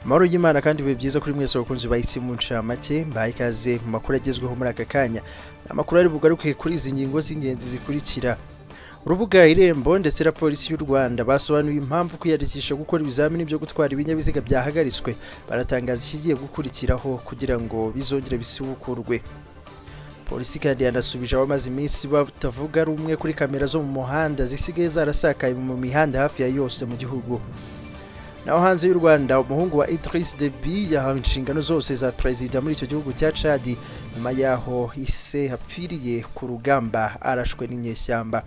Amahoro y'Imana kandi bibe byiza kuri mwese bakunzi bahisi mu ncamake mbaye ikaze mu makuru agezweho muri aka kanya. Amakuru ari bugaruke kuri izi ngingo z'ingenzi zikurikira. Urubuga Irembo ndetse na Polisi y'u Rwanda basobanuye impamvu kwiyandikisha gukora ibizamini byo gutwara ibinyabiziga byahagaritswe, banatangaza ikigigiye gukurikiraho kugira ngo bizongere bisubukurwe. Polisi kandi yanasubije abamaze iminsi batavuga rumwe kuri kamera zo mu muhanda zisigaye zarasakaye mu mihanda hafi ya yose mu gihugu. Naho hanze y'u Rwanda umuhungu wa Idriss Deby yahawe inshingano zose za perezida muri icyo gihugu cya Chad nyuma yaho ise hapfiriye ku rugamba arashwe n'inyeshyamba.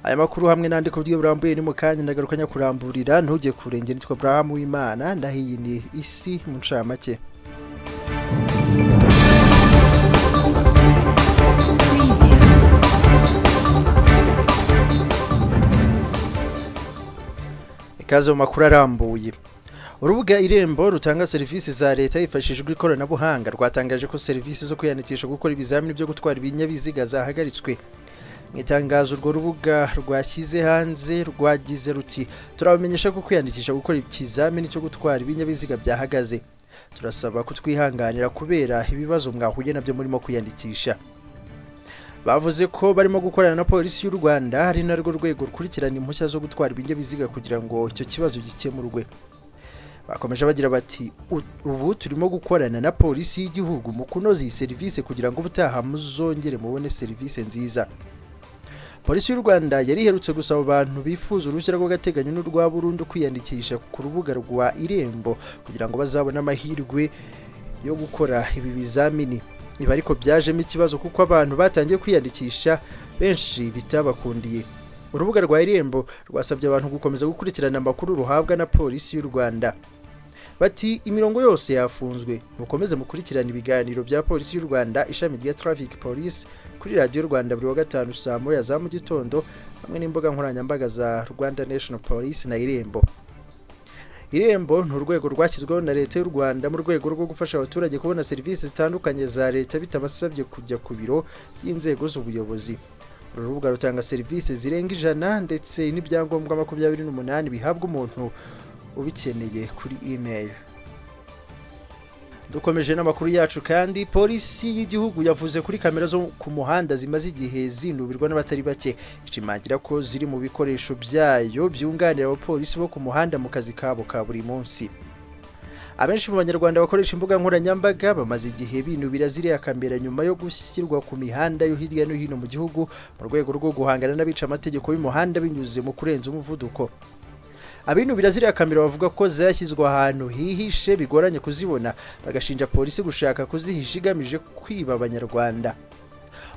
Aya makuru hamwe n'andi ku buryo burambuye ni mu kanya ndagarukanya kuramburira ntujye kurengera. Nitwa Abraham w'Imana ndahiye ni isi mu ncamake. Ikaze mu makuru arambuye. Urubuga Irembo rutanga serivisi za leta hifashishijwe ikoranabuhanga rwatangaje ko serivisi zo kwiyandikisha gukora ibizamini byo gutwara ibinyabiziga zahagaritswe. Mu itangazo urwo rubuga rwashyize hanze rwagize ruti turabamenyesha ko kwiyandikisha gukora ikizamini cyo gutwara ibinyabiziga byahagaze. Turasaba kutwihanganira kubera ibibazo mwahuye nabyo murimo kwiyandikisha. Bavuze ko barimo gukorana na Polisi y'u Rwanda hari narwo rwego rukurikirana impushya zo gutwara ibinyabiziga kugira ngo icyo kibazo gikemurwe. Bakomeje bagira bati ubu turimo gukorana na Polisi y'igihugu mu kunoza iyi serivisi kugira ngo ubutaha muzongere mubone serivisi nziza. Polisi y'u Rwanda yari iherutse gusaba abantu bifuza uruhushya rw'agateganyo n'urwa burundu kwiyandikisha ku rubuga rwa Irembo kugira ngo bazabone amahirwe yo gukora ibi bizamini. Ibi ariko byajemo ikibazo kuko abantu batangiye kwiyandikisha benshi bitabakundiye. Urubuga rwa Irembo rwasabye abantu gukomeza gukurikirana amakuru ruhabwa na Polisi y'u Rwanda. Bati imirongo yose yafunzwe, mukomeze mukurikirana ibiganiro bya Polisi y'u Rwanda ishami rya Traffic Police kuri Radio Rwanda buri wa gatanu saa moya za mu gitondo hamwe n'imbuga nkoranyambaga za Rwanda National Police na Irembo. Irembo ni urwego rwashyizweho na leta y'u Rwanda mu rwego rwo gufasha abaturage kubona serivisi zitandukanye za leta bitabasabye kujya ku biro by'inzego z'ubuyobozi. Uru rubuga rutanga serivisi zirenga 100 ndetse n'ibyangombwa 28 bihabwa umuntu ubikeneye kuri email. Dukomeje n'amakuru yacu kandi Polisi y'igihugu yavuze kuri kamera zo ku muhanda zimaze igihe zinubirwa n'abatari bake, ishimangira ko ziri mu bikoresho byayo byunganira abapolisi bo ku muhanda mu kazi kabo ka buri munsi. Abenshi mu banyarwanda bakoresha imbuga nkoranyambaga bamaze igihe binubira ziriya kamera nyuma yo gushyirwa ku mihanda yo hirya no hino mu gihugu mu rwego rwo guhangana n'abica amategeko y'umuhanda binyuze mu kurenza umuvuduko. Abinubira ziriya kamera bavuga ko zashyizwe ahantu hihishe bigoranye kuzibona, bagashinja polisi gushaka kuzihisha igamije kwiba abanyarwanda.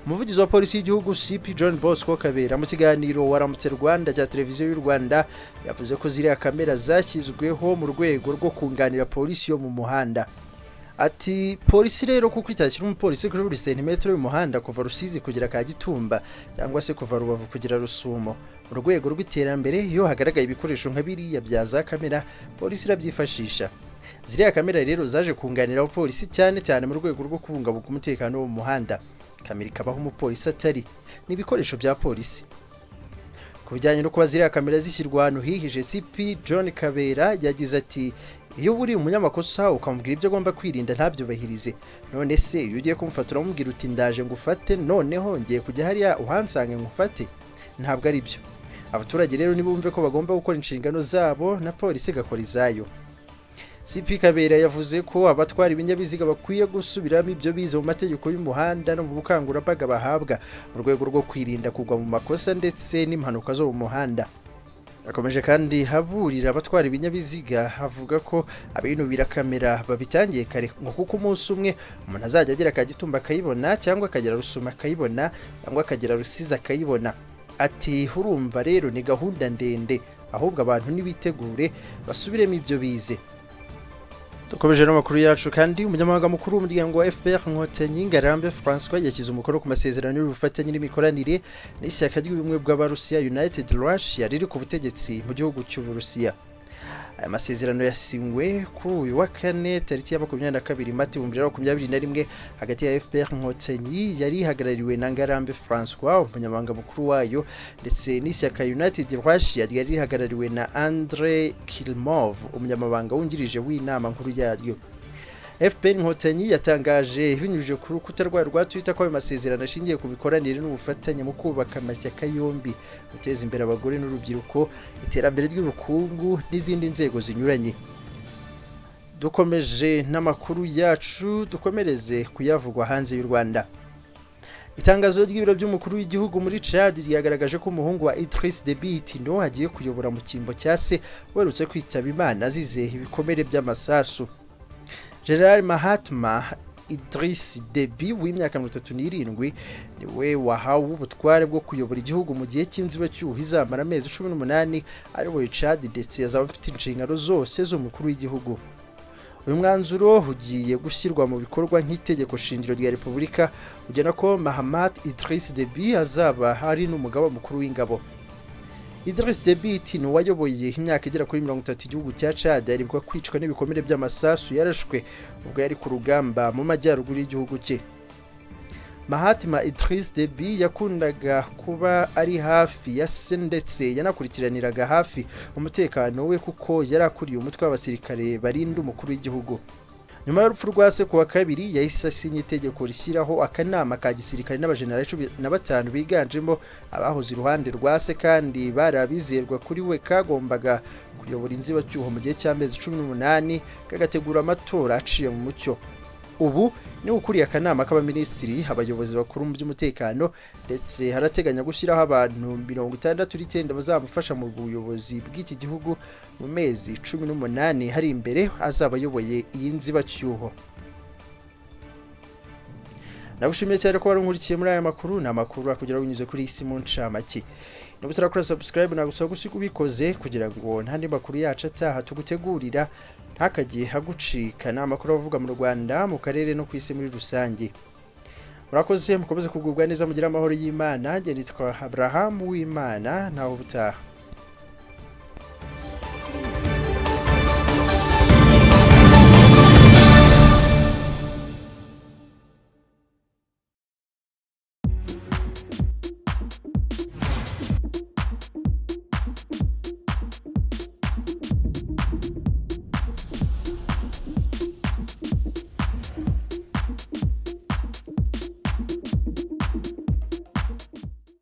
Umuvugizi wa Polisi y'igihugu CP John Bosco Kabera mu kiganiro waramutse Rwanda cya televiziyo y'u Rwanda yavuze ko ziriya kamera zashyizweho mu rwego rwo kunganira polisi yo mu muhanda. Ati polisi rero kuko itashyira umupolisi kuri buri centimetero y'umuhanda kuva Rusizi kugera Kagitumba cyangwa se kuva Rubavu kugera Rusumo. Mu rwego rw'iterambere iyo hagaragaye ibikoresho nka biriya bya za kamera polisi irabyifashisha. Ziriya kamera rero zaje kunganira abapolisi cyane cyane mu rwego rwo kubungabunga umutekano wo mu muhanda. Kamera ikabaho umupolisi atari n'ibikoresho bya polisi. Ku bijyanye no kuba ziriya kamera zishyirwa ahantu hihije, CP John Kabera yagize ati iyo buri umunyamakosa ukamubwira ibyo agomba kwirinda ntabyubahirize, none se iyo ugiye kumufata uramubwira uti ndaje ngufate noneho ngiye kujya hariya uhansange ngufate, ntabwo ari byo. Abaturage rero nibumve ko bagomba gukora inshingano zabo na polisi igakora izayo. CP Kabera yavuze ko abatwara ibinyabiziga bakwiye gusubiramo ibyo bize mu mategeko y'umuhanda no mu bukangurambaga bahabwa mu rwego rwo kwirinda kugwa mu makosa ndetse n'impanuka zo mu muhanda. Akomeje kandi haburira abatwara ibinyabiziga havuga ko abinubira kamera babitangiye kare ngo kuko umunsi umwe umuntu azajya agira Kagitumba akayibona cyangwa akagera Rusuma akayibona cyangwa akagera Rusizi akayibona. Ati urumva rero ni gahunda ndende, ahubwo abantu nibitegure basubiremo ibyo bize. Dukomeje n'amakuru yacu kandi umunyamabanga mukuru w'umuryango wa FPR Inkotanyi Ngarambe François yashyize umukono ku masezerano y'ubufatanye n'imikoranire n'ishyaka ry'ubumwe bw'Abarusiya United Russia riri ku butegetsi mu gihugu cy'Uburusiya. aya masezerano yasinywe kuri uyu wa kane tariki ya 22 Mata 2021 hagati ya FPR Inkotanyi yari ihagarariwe na Ngarambe François umunyamabanga mukuru wayo ndetse n'ishyaka United Russia yari ihagarariwe na Andrei Kilmov umunyamabanga wungirije w'inama nkuru yaryo. FPR Inkotanyi yatangaje binyujije ku rukuta rwa Twitter ko ayo masezerano ashingiye ku bikoranire n'ubufatanye mu kubaka amashyaka yombi guteza imbere abagore n'urubyiruko, iterambere ry'ubukungu n'izindi nzego zinyuranye. Dukomeje n'amakuru yacu, dukomereze kuyavugwa hanze y'u Rwanda. Itangazo ry'ibiro by'umukuru w'igihugu muri Chad ryagaragaje ko umuhungu wa Idriss Deby agiye kuyobora mu kimbo cya se werutse kwitaba Imana azize ibikomere by'amasasu. General Mahatma Idriss Deby w'imyaka 37 niwe wahawe ubutware bwo kuyobora igihugu mu gihe cy'inzibacyuho izamara amezi 18 ayoboye Chad ndetse yazaba afite inshingano zose z'umukuru w'igihugu. Uyu mwanzuro ugiye gushyirwa mu bikorwa nk'itegeko shingiro rya Repubulika ugena ko Mahamat Idriss Deby azaba hari n'umugaba mukuru w'ingabo. Idriss Deby ni wayoboye imyaka igera kuri 30 igihugu cya Chad aribwa kwicwa n'ibikomere by'amasasu yarashwe ubwo yari ku rugamba mu majyaruguru y'igihugu cye. Mahatma Idriss Deby yakundaga kuba ari hafi ya se ndetse yanakurikiraniraga hafi umutekano we kuko yari akuriye umutwe w'abasirikare barinda umukuru w'igihugu. Nyuma y'urupfu rwa se kuwa kabiri yahise asinya itegeko rishyiraho akanama ka gisirikare n'abajenerali 15 biganjemo abahoze iruhande rwa se kandi bari abizerwa kuri we kagombaga kuyobora inzibacyuho mu gihe cy'amezi 18 kagategura amatora aciye mu mucyo. Ubu ni ukuriye akanama k'abaminisitiri abayobozi bakuru mu by'umutekano ndetse harateganya gushyiraho abantu 69 bazamufasha mu buyobozi bw'iki gihugu mu mezi 18 hari imbere azabayoboye iyi nzibacyuho. Nagushimiye cyane ko warungurikiye muri aya makuru, na makuru akugera unyuze kuri isi mu ncamake. Niba utarakora subscribe nagusaba gusiga ubikoze kugira ngo ntandi makuru yacu ataha tugutegurira ntakagiye hagucika n'amakuru avuga mu Rwanda mu karere no kwisi muri rusange. Murakoze mukomeze kugubwa neza mugira amahoro y'Imana. Nge nitwa Abraham w'Imana, naho butaha.